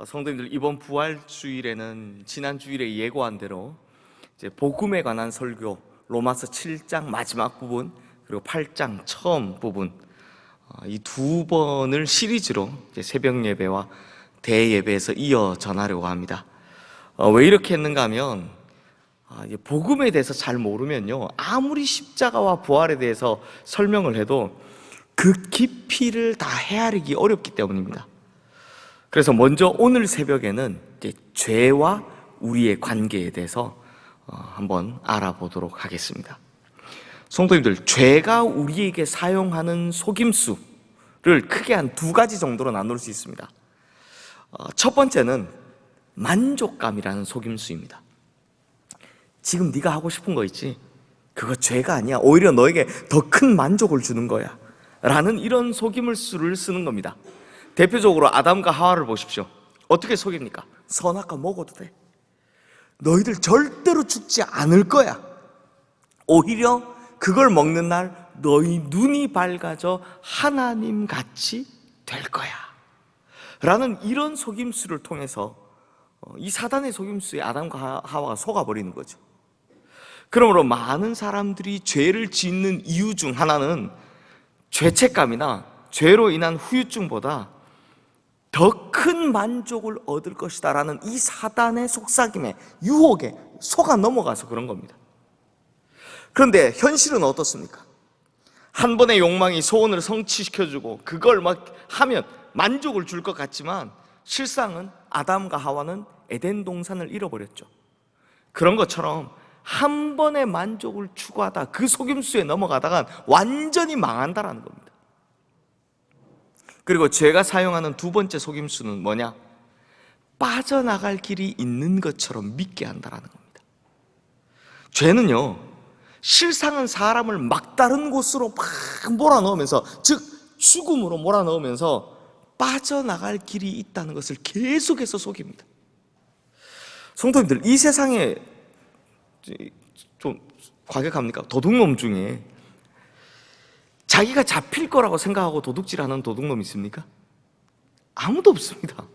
성도님들, 이번 부활주일에는 지난 주일에 예고한 대로 이제 복음에 관한 설교, 로마서 7장 마지막 부분 그리고 8장 처음 부분, 이 두 번을 시리즈로 이제 새벽 예배와 대예배에서 이어 전하려고 합니다. 왜 이렇게 했는가 하면 복음에 대해서 잘 모르면요, 아무리 십자가와 부활에 대해서 설명을 해도 그 깊이를 다 헤아리기 어렵기 때문입니다. 그래서 먼저 오늘 새벽에는 이제 죄와 우리의 관계에 대해서 한번 알아보도록 하겠습니다. 성도님들, 죄가 우리에게 사용하는 속임수를 크게 한 두 가지 정도로 나눌 수 있습니다. 첫 번째는 만족감이라는 속임수입니다. 지금 네가 하고 싶은 거 있지? 그거 죄가 아니야. 오히려 너에게 더 큰 만족을 주는 거야 라는 이런 속임수를 쓰는 겁니다. 대표적으로 아담과 하와를 보십시오. 어떻게 속입니까? 선악과 먹어도 돼. 너희들 절대로 죽지 않을 거야. 오히려 그걸 먹는 날 너희 눈이 밝아져 하나님같이 될 거야 라는 이런 속임수를 통해서 이 사단의 속임수에 아담과 하와가 속아버리는 거죠. 그러므로 많은 사람들이 죄를 짓는 이유 중 하나는 죄책감이나 죄로 인한 후유증보다 더 큰 만족을 얻을 것이다 라는 이 사단의 속삭임에, 유혹에 속아 넘어가서 그런 겁니다. 그런데 현실은 어떻습니까? 한 번의 욕망이 소원을 성취시켜주고 그걸 막 하면 만족을 줄 것 같지만 실상은 아담과 하와는 에덴 동산을 잃어버렸죠. 그런 것처럼 한 번의 만족을 추구하다 그 속임수에 넘어가다간 완전히 망한다라는 겁니다. 그리고 죄가 사용하는 두 번째 속임수는 뭐냐? 빠져나갈 길이 있는 것처럼 믿게 한다라는 겁니다. 죄는요, 실상은 사람을 막다른 곳으로 막 몰아넣으면서, 즉 죽음으로 몰아넣으면서 빠져나갈 길이 있다는 것을 계속해서 속입니다. 성도님들, 이 세상에 좀 과격합니까? 도둑놈 중에 자기가 잡힐 거라고 생각하고 도둑질하는 도둑놈 있습니까? 아무도 없습니다.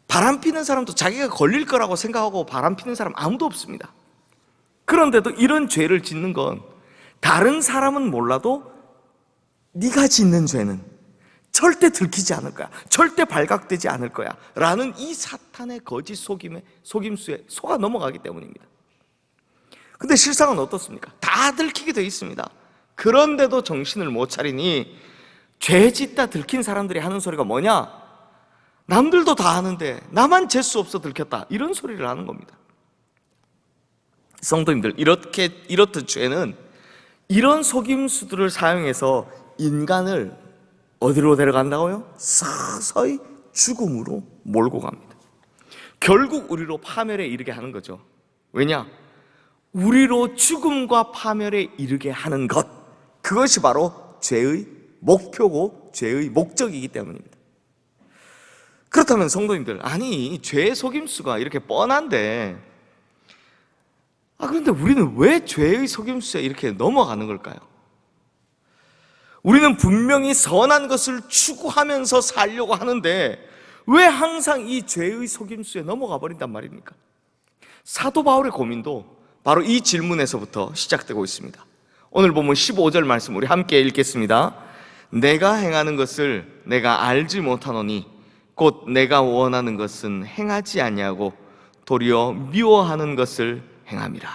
바람 피는 사람도 자기가 걸릴 거라고 생각하고 바람 피는 사람 아무도 없습니다. 그런데도 이런 죄를 짓는 건 다른 사람은 몰라도 네가 짓는 죄는 절대 들키지 않을 거야, 절대 발각되지 않을 거야 라는 이 사탄의 거짓 속임수에 속아 넘어가기 때문입니다. 근데 실상은 어떻습니까? 다 들키게 되어 있습니다. 그런데도 정신을 못 차리니 죄 짓다 들킨 사람들이 하는 소리가 뭐냐? 남들도 다 하는데 나만 재수 없어 들켰다, 이런 소리를 하는 겁니다. 성도님들, 이렇듯 죄는 이런 속임수들을 사용해서 인간을 어디로 데려간다고요? 서서히 죽음으로 몰고 갑니다. 결국 우리로 파멸에 이르게 하는 거죠. 왜냐? 우리로 죽음과 파멸에 이르게 하는 것, 그것이 바로 죄의 목표고 죄의 목적이기 때문입니다. 그렇다면 성도님들, 아니 죄의 속임수가 이렇게 뻔한데 그런데 우리는 왜 죄의 속임수에 이렇게 넘어가는 걸까요? 우리는 분명히 선한 것을 추구하면서 살려고 하는데 왜 항상 이 죄의 속임수에 넘어가 버린단 말입니까? 사도 바울의 고민도 바로 이 질문에서부터 시작되고 있습니다. 오늘 보면 15절 말씀 우리 함께 읽겠습니다. 내가 행하는 것을 내가 알지 못하노니 곧 내가 원하는 것은 행하지 아니하고 도리어 미워하는 것을 행함이라.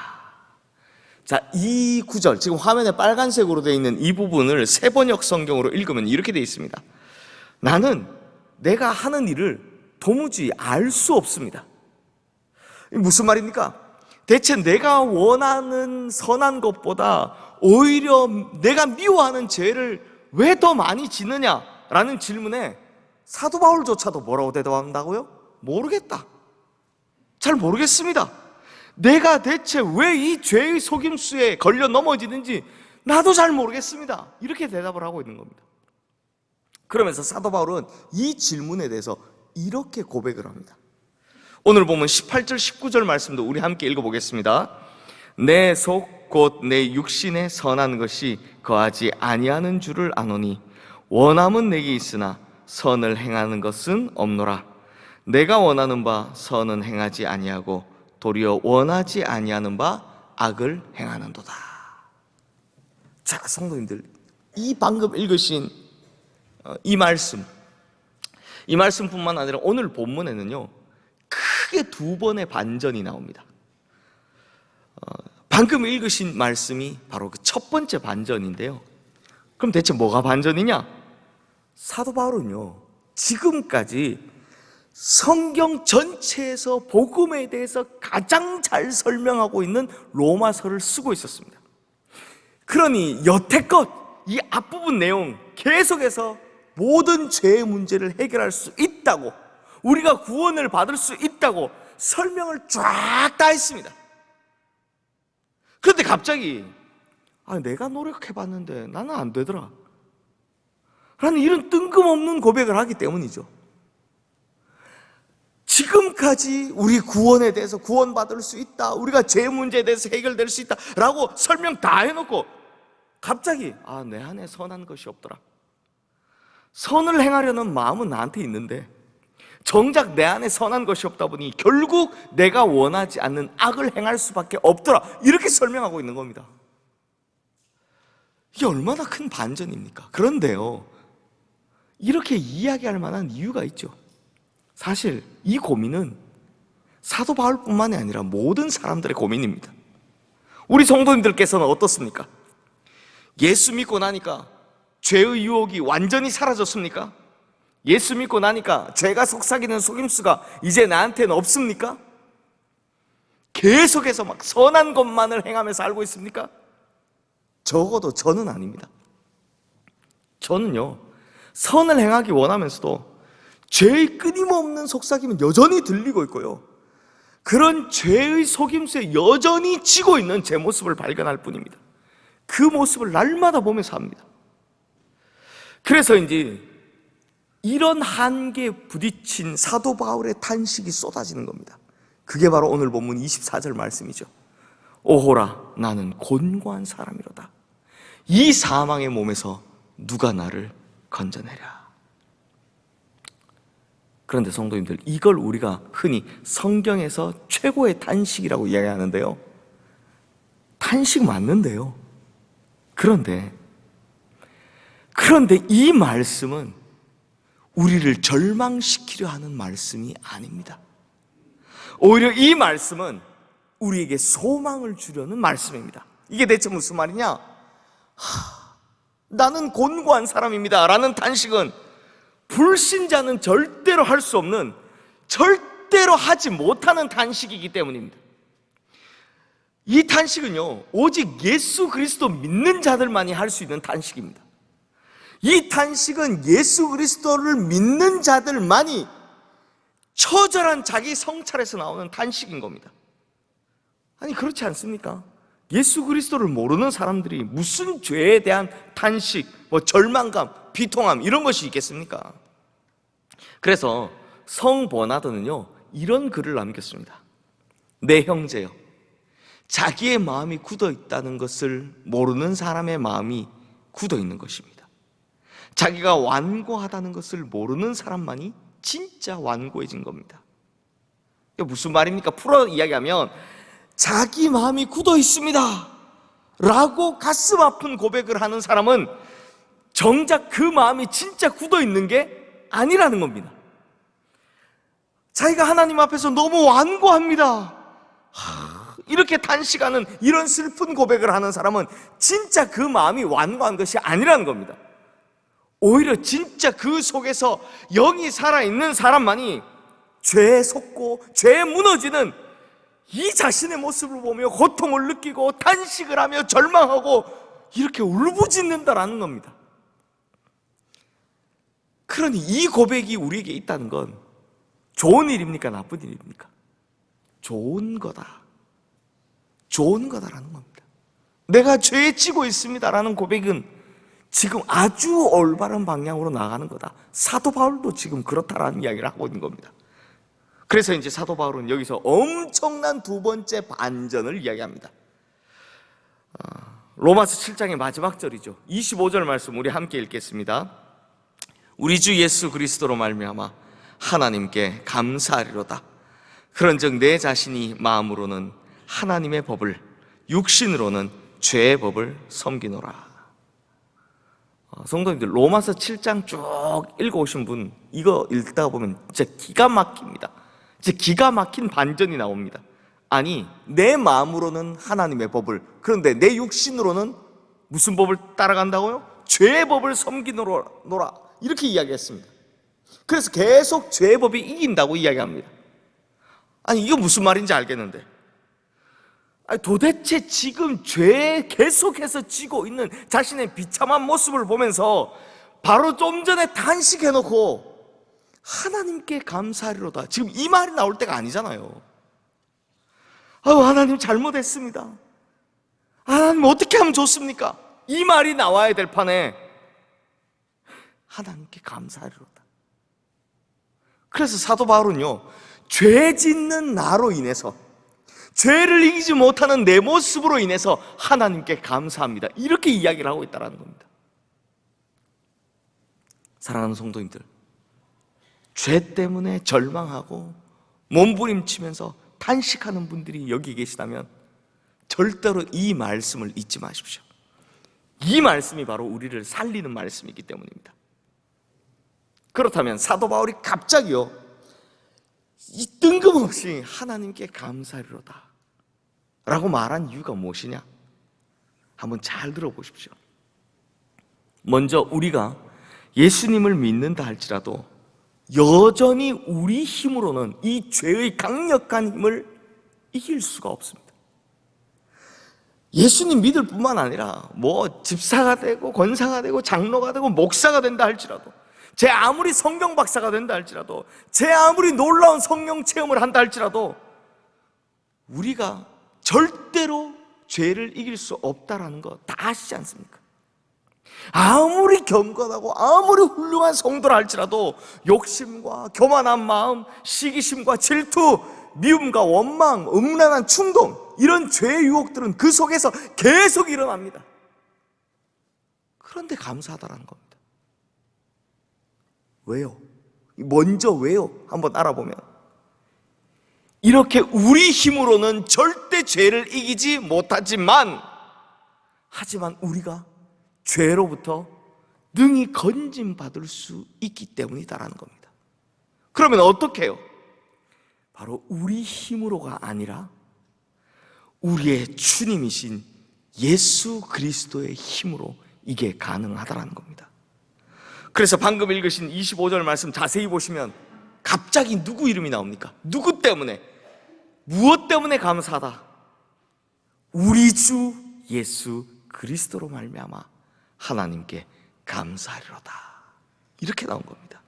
자, 이 구절, 지금 화면에 빨간색으로 되어 있는 이 부분을 세번역 성경으로 읽으면 이렇게 되어 있습니다. 나는 내가 하는 일을 도무지 알 수 없습니다. 무슨 말입니까? 대체 내가 원하는 선한 것보다 오히려 내가 미워하는 죄를 왜 더 많이 짓느냐라는 질문에 사도 바울조차도 뭐라고 대답한다고요? 모르겠다. 잘 모르겠습니다. 내가 대체 왜 이 죄의 속임수에 걸려 넘어지는지 나도 잘 모르겠습니다. 이렇게 대답을 하고 있는 겁니다. 그러면서 사도 바울은 이 질문에 대해서 이렇게 고백을 합니다. 오늘 보면 18절 19절 말씀도 우리 함께 읽어보겠습니다. 내 속 곧 내 육신에 선한 것이 거하지 아니하는 줄을 아노니 원함은 내게 있으나 선을 행하는 것은 없노라. 내가 원하는 바 선은 행하지 아니하고 도리어 원하지 아니하는 바 악을 행하는도다. 자, 성도님들, 이 방금 읽으신 이 말씀뿐만 아니라 오늘 본문에는요 크게 두 번의 반전이 나옵니다. 방금 읽으신 말씀이 바로 그 첫 번째 반전인데요. 그럼 대체 뭐가 반전이냐? 사도 바울은요 지금까지 성경 전체에서 복음에 대해서 가장 잘 설명하고 있는 로마서를 쓰고 있었습니다. 그러니 여태껏 이 앞부분 내용 계속해서 모든 죄의 문제를 해결할 수 있다고, 우리가 구원을 받을 수 있다고 설명을 쫙 다 했습니다. 그런데 갑자기 내가 노력해봤는데 나는 안 되더라 라는 이런 뜬금없는 고백을 하기 때문이죠. 지금까지 우리 구원에 대해서 구원받을 수 있다, 우리가 죄 문제에 대해서 해결될 수 있다 라고 설명 다 해놓고 갑자기 내 안에 선한 것이 없더라, 선을 행하려는 마음은 나한테 있는데 정작 내 안에 선한 것이 없다 보니 결국 내가 원하지 않는 악을 행할 수밖에 없더라, 이렇게 설명하고 있는 겁니다. 이게 얼마나 큰 반전입니까? 그런데요 이렇게 이야기할 만한 이유가 있죠. 사실 이 고민은 사도 바울뿐만이 아니라 모든 사람들의 고민입니다. 우리 성도님들께서는 어떻습니까? 예수 믿고 나니까 죄의 유혹이 완전히 사라졌습니까? 예수 믿고 나니까 죄가 속삭이는 속임수가 이제 나한테는 없습니까? 계속해서 막 선한 것만을 행하며 살고 있습니까? 적어도 저는 아닙니다. 저는요 선을 행하기 원하면서도 죄의 끊임없는 속삭임은 여전히 들리고 있고요, 그런 죄의 속임수에 여전히 지고 있는 제 모습을 발견할 뿐입니다. 그 모습을 날마다 보면서 삽니다. 그래서 이제 이런 한계에 부딪힌 사도 바울의 탄식이 쏟아지는 겁니다. 그게 바로 오늘 본문 24절 말씀이죠. 오호라 나는 곤고한 사람이로다. 이 사망의 몸에서 누가 나를 건져내랴. 그런데 성도님들, 이걸 우리가 흔히 성경에서 최고의 탄식이라고 이야기하는데요, 탄식 맞는데요, 그런데 이 말씀은 우리를 절망시키려 하는 말씀이 아닙니다. 오히려 이 말씀은 우리에게 소망을 주려는 말씀입니다. 이게 대체 무슨 말이냐? 나는 곤고한 사람입니다 라는 탄식은 불신자는 절대로 할 수 없는, 절대로 하지 못하는 탄식이기 때문입니다. 이 탄식은요 오직 예수 그리스도 믿는 자들만이 할 수 있는 탄식입니다. 이 탄식은 예수 그리스도를 믿는 자들만이 처절한 자기 성찰에서 나오는 탄식인 겁니다. 아니 그렇지 않습니까? 예수 그리스도를 모르는 사람들이 무슨 죄에 대한 탄식, 절망감, 비통함 이런 것이 있겠습니까? 그래서 성 버나드는요 이런 글을 남겼습니다. 내 형제여, 자기의 마음이 굳어 있다는 것을 모르는 사람의 마음이 굳어 있는 것입니다. 자기가 완고하다는 것을 모르는 사람만이 진짜 완고해진 겁니다. 이게 무슨 말입니까? 풀어 이야기하면 자기 마음이 굳어 있습니다 라고 가슴 아픈 고백을 하는 사람은 정작 그 마음이 진짜 굳어 있는 게 아니라는 겁니다. 자기가 하나님 앞에서 너무 완고합니다 이렇게 탄식하는, 이런 슬픈 고백을 하는 사람은 진짜 그 마음이 완고한 것이 아니라는 겁니다. 오히려 진짜 그 속에서 영이 살아있는 사람만이 죄에 속고 죄에 무너지는 이 자신의 모습을 보며 고통을 느끼고 탄식을 하며 절망하고 이렇게 울부짖는다라는 겁니다. 그러니 이 고백이 우리에게 있다는 건 좋은 일입니까? 나쁜 일입니까? 좋은 거다. 좋은 거다라는 겁니다. 내가 죄에 지고 있습니다라는 고백은 지금 아주 올바른 방향으로 나가는 거다. 사도 바울도 지금 그렇다라는 이야기를 하고 있는 겁니다. 그래서 이제 사도 바울은 여기서 엄청난 두 번째 반전을 이야기합니다. 로마서 7장의 마지막 절이죠. 25절 말씀 우리 함께 읽겠습니다. 우리 주 예수 그리스도로 말미암아 하나님께 감사하리로다. 그런즉 내 자신이 마음으로는 하나님의 법을, 육신으로는 죄의 법을 섬기노라. 성도님들, 로마서 7장 쭉 읽어오신 분 이거 읽다 보면 진짜 기가 막힙니다. 진짜 기가 막힌 반전이 나옵니다. 아니, 내 마음으로는 하나님의 법을, 그런데 내 육신으로는 무슨 법을 따라간다고요? 죄의 법을 섬기노라, 이렇게 이야기했습니다. 그래서 계속 죄의 법이 이긴다고 이야기합니다. 아니, 이거 무슨 말인지 알겠는데, 아니, 도대체 지금 죄에 계속해서 지고 있는 자신의 비참한 모습을 보면서 바로 좀 전에 탄식해놓고 하나님께 감사하리로다, 지금 이 말이 나올 때가 아니잖아요. 아유, 하나님 잘못했습니다, 하나님 어떻게 하면 좋습니까? 이 말이 나와야 될 판에 하나님께 감사하리로다. 그래서 사도 바울은요, 죄 짓는 나로 인해서, 죄를 이기지 못하는 내 모습으로 인해서 하나님께 감사합니다, 이렇게 이야기를 하고 있다는 겁니다. 사랑하는 성도님들, 죄 때문에 절망하고 몸부림치면서 탄식하는 분들이 여기 계시다면 절대로 이 말씀을 잊지 마십시오. 이 말씀이 바로 우리를 살리는 말씀이기 때문입니다. 그렇다면 사도 바울이 갑자기요, 이 뜬금없이 하나님께 감사하리로다 라고 말한 이유가 무엇이냐? 한번 잘 들어보십시오. 먼저 우리가 예수님을 믿는다 할지라도 여전히 우리 힘으로는 이 죄의 강력한 힘을 이길 수가 없습니다. 예수님 믿을 뿐만 아니라 뭐 집사가 되고 권사가 되고 장로가 되고 목사가 된다 할지라도, 제 아무리 성경 박사가 된다 할지라도, 제 아무리 놀라운 성령 체험을 한다 할지라도 우리가 절대로 죄를 이길 수 없다라는 거 다 아시지 않습니까? 아무리 경건하고 아무리 훌륭한 성도라 할지라도 욕심과 교만한 마음, 시기심과 질투, 미움과 원망, 음란한 충동, 이런 죄의 유혹들은 그 속에서 계속 일어납니다. 그런데 감사하다라는 겁니다. 왜요? 먼저 왜요? 한번 알아보면, 이렇게 우리 힘으로는 절대 죄를 이기지 못하지만, 하지만 우리가 죄로부터 능히 건짐받을 수 있기 때문이다라는 겁니다. 그러면 어떻게 해요? 바로 우리 힘으로가 아니라 우리의 주님이신 예수 그리스도의 힘으로 이게 가능하다라는 겁니다. 그래서 방금 읽으신 25절 말씀 자세히 보시면 갑자기 누구 이름이 나옵니까? 누구 때문에? 무엇 때문에 감사하다? 우리 주 예수 그리스도로 말미암아 하나님께 감사하리로다, 이렇게 나온 겁니다.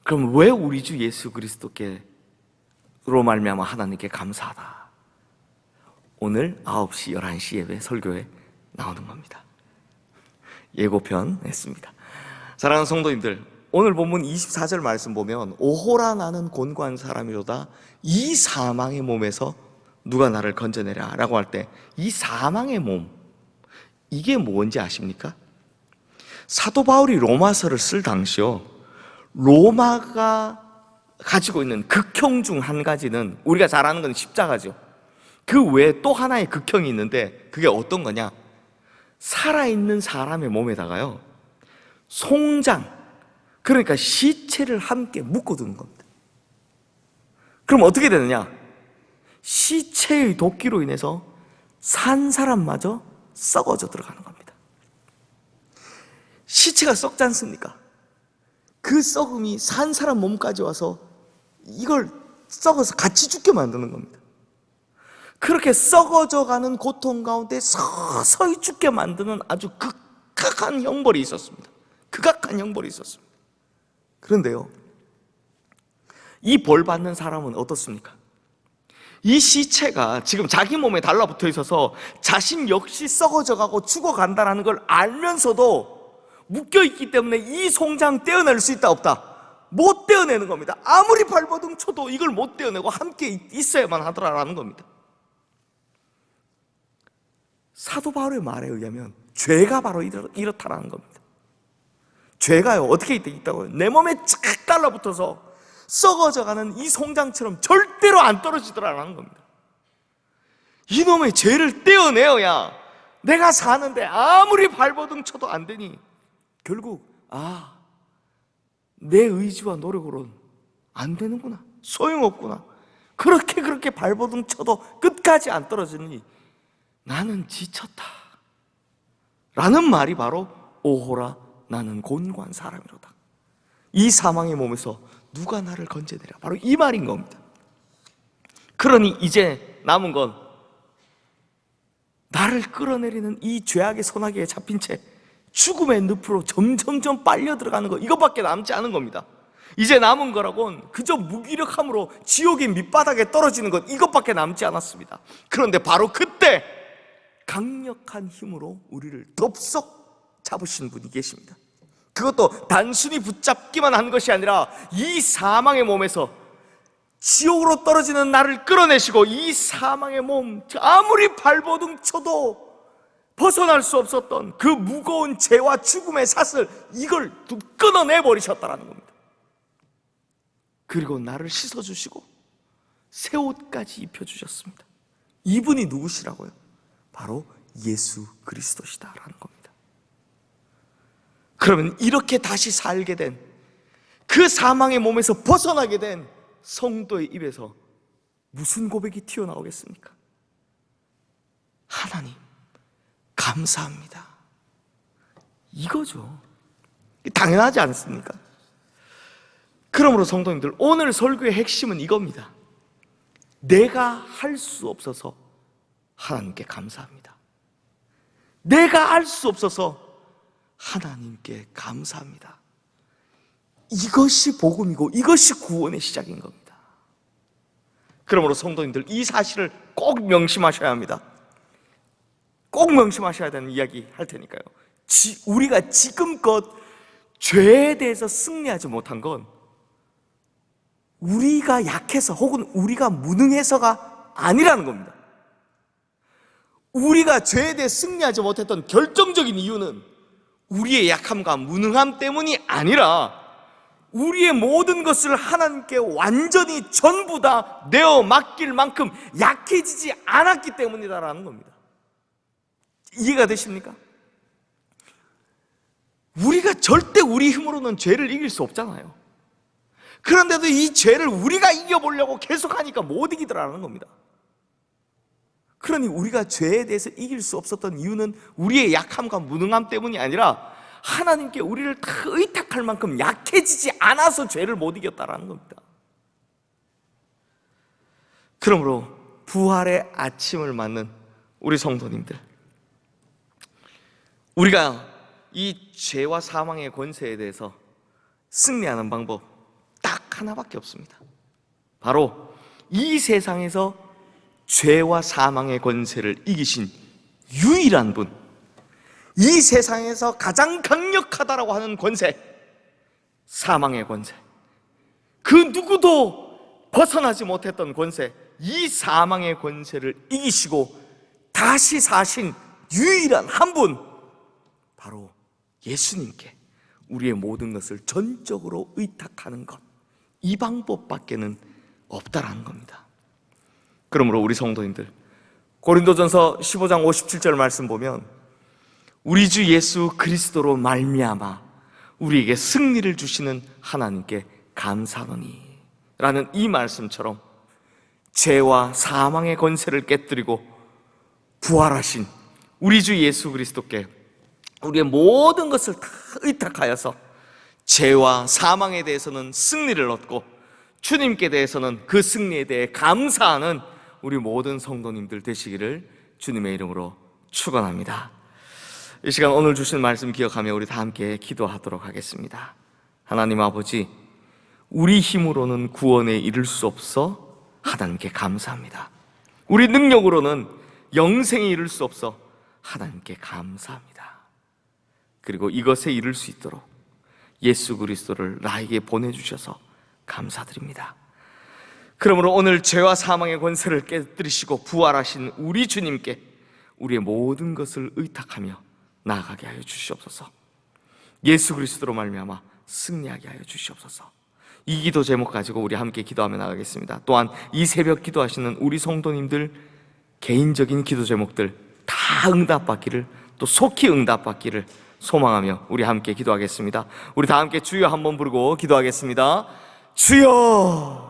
그럼 왜 우리 주 예수 그리스도께로 말미암아 하나님께 감사하다? 오늘 9시, 11시 예배 설교에 나오는 겁니다. 예고편 했습니다. 사랑하는 성도님들, 오늘 본문 24절 말씀 보면 오호라 나는 곤고한 사람이로다, 이 사망의 몸에서 누가 나를 건져내랴 라고 할 때 이 사망의 몸, 이게 뭔지 아십니까? 사도 바울이 로마서를 쓸 당시요, 로마가 가지고 있는 극형 중 한 가지는 우리가 잘 아는 건 십자가죠. 그 외에 또 하나의 극형이 있는데 그게 어떤 거냐? 살아있는 사람의 몸에다가요, 송장, 그러니까 시체를 함께 묶어두는 겁니다. 그럼 어떻게 되느냐? 시체의 도끼로 인해서 산 사람마저 썩어져 들어가는 겁니다. 시체가 썩지 않습니까? 그 썩음이 산 사람 몸까지 와서 이걸 썩어서 같이 죽게 만드는 겁니다. 그렇게 썩어져 가는 고통 가운데 서서히 죽게 만드는 아주 극악한 형벌이 있었습니다. 극악한 형벌이 있었습니다. 그런데요, 이 벌 받는 사람은 어떻습니까? 이 시체가 지금 자기 몸에 달라붙어 있어서 자신 역시 썩어져 가고 죽어간다는 걸 알면서도 묶여있기 때문에 이 송장 떼어낼 수 있다 없다? 못 떼어내는 겁니다. 아무리 발버둥 쳐도 이걸 못 떼어내고 함께 있어야만 하더라라는 겁니다. 사도 바울의 말에 의하면 죄가 바로 이렇다라는 겁니다. 죄가요 어떻게 있다고요? 내 몸에 쫙 달라붙어서 썩어져가는 이 송장처럼 절대로 안 떨어지더라는 겁니다. 이놈의 죄를 떼어내어야 내가 사는데 아무리 발버둥 쳐도 안 되니 결국 내 의지와 노력으로는 안 되는구나, 소용없구나, 그렇게 발버둥 쳐도 끝까지 안 떨어지니 나는 지쳤다 라는 말이 바로 오호라 나는 곤고한 사람이로다. 이 사망의 몸에서 누가 나를 건져내랴, 바로 이 말인 겁니다. 그러니 이제 남은 건 나를 끌어내리는 이 죄악의 소나기에 잡힌 채 죽음의 늪으로 점점점 빨려 들어가는 것, 이것밖에 남지 않은 겁니다. 이제 남은 거라곤 그저 무기력함으로 지옥의 밑바닥에 떨어지는 것, 이것밖에 남지 않았습니다. 그런데 바로 그때 강력한 힘으로 우리를 덥석 잡으신 분이 계십니다. 그것도 단순히 붙잡기만 한 것이 아니라 이 사망의 몸에서 지옥으로 떨어지는 나를 끌어내시고 이 사망의 몸, 아무리 발버둥 쳐도 벗어날 수 없었던 그 무거운 죄와 죽음의 사슬, 이걸 끊어내버리셨다는 겁니다. 그리고 나를 씻어주시고 새 옷까지 입혀주셨습니다. 이분이 누구시라고요? 바로 예수 그리스도시다라는 겁니다. 그러면 이렇게 다시 살게 된 그 사망의 몸에서 벗어나게 된 성도의 입에서 무슨 고백이 튀어나오겠습니까? 하나님 감사합니다, 이거죠. 당연하지 않습니까? 그러므로 성도님들, 오늘 설교의 핵심은 이겁니다. 내가 할 수 없어서 하나님께 감사합니다. 내가 할 수 없어서 하나님께 감사합니다. 이것이 복음이고 이것이 구원의 시작인 겁니다. 그러므로 성도님들, 이 사실을 꼭 명심하셔야 합니다. 꼭 명심하셔야 되는 이야기 할 테니까요. 우리가 지금껏 죄에 대해서 승리하지 못한 건 우리가 약해서 혹은 우리가 무능해서가 아니라는 겁니다. 우리가 죄에 대해 승리하지 못했던 결정적인 이유는 우리의 약함과 무능함 때문이 아니라 우리의 모든 것을 하나님께 완전히 전부 다 내어 맡길 만큼 약해지지 않았기 때문이다라는 겁니다. 이해가 되십니까? 우리가 절대 우리 힘으로는 죄를 이길 수 없잖아요. 그런데도 이 죄를 우리가 이겨보려고 계속하니까 못 이기더라는 겁니다. 그러니 우리가 죄에 대해서 이길 수 없었던 이유는 우리의 약함과 무능함 때문이 아니라 하나님께 우리를 다 의탁할 만큼 약해지지 않아서 죄를 못 이겼다라는 겁니다. 그러므로 부활의 아침을 맞는 우리 성도님들, 우리가 이 죄와 사망의 권세에 대해서 승리하는 방법 딱 하나밖에 없습니다. 바로 이 세상에서 죄와 사망의 권세를 이기신 유일한 분, 이 세상에서 가장 강력하다라고 하는 권세, 사망의 권세, 그 누구도 벗어나지 못했던 권세, 이 사망의 권세를 이기시고 다시 사신 유일한 한 분, 바로 예수님께 우리의 모든 것을 전적으로 의탁하는 것, 이 방법밖에는 없다라는 겁니다. 그러므로 우리 성도님들, 고린도전서 15장 57절 말씀 보면 우리 주 예수 그리스도로 말미암아 우리에게 승리를 주시는 하나님께 감사하노니 라는 이 말씀처럼 죄와 사망의 권세를 깨뜨리고 부활하신 우리 주 예수 그리스도께 우리의 모든 것을 다 의탁하여서 죄와 사망에 대해서는 승리를 얻고 주님께 대해서는 그 승리에 대해 감사하는 우리 모든 성도님들 되시기를 주님의 이름으로 축원합니다. 이 시간 오늘 주신 말씀 기억하며 우리 다 함께 기도하도록 하겠습니다. 하나님 아버지, 우리 힘으로는 구원에 이를 수 없어 하나님께 감사합니다. 우리 능력으로는 영생에 이를 수 없어 하나님께 감사합니다. 그리고 이것에 이를 수 있도록 예수 그리스도를 나에게 보내주셔서 감사드립니다. 그러므로 오늘 죄와 사망의 권세를 깨뜨리시고 부활하신 우리 주님께 우리의 모든 것을 의탁하며 나아가게 하여 주시옵소서. 예수 그리스도로 말미암아 승리하게 하여 주시옵소서. 이 기도 제목 가지고 우리 함께 기도하며 나가겠습니다. 또한 이 새벽 기도하시는 우리 성도님들 개인적인 기도 제목들 다 응답받기를, 또 속히 응답받기를 소망하며 우리 함께 기도하겠습니다. 우리 다 함께 주여 한번 부르고 기도하겠습니다. 주여!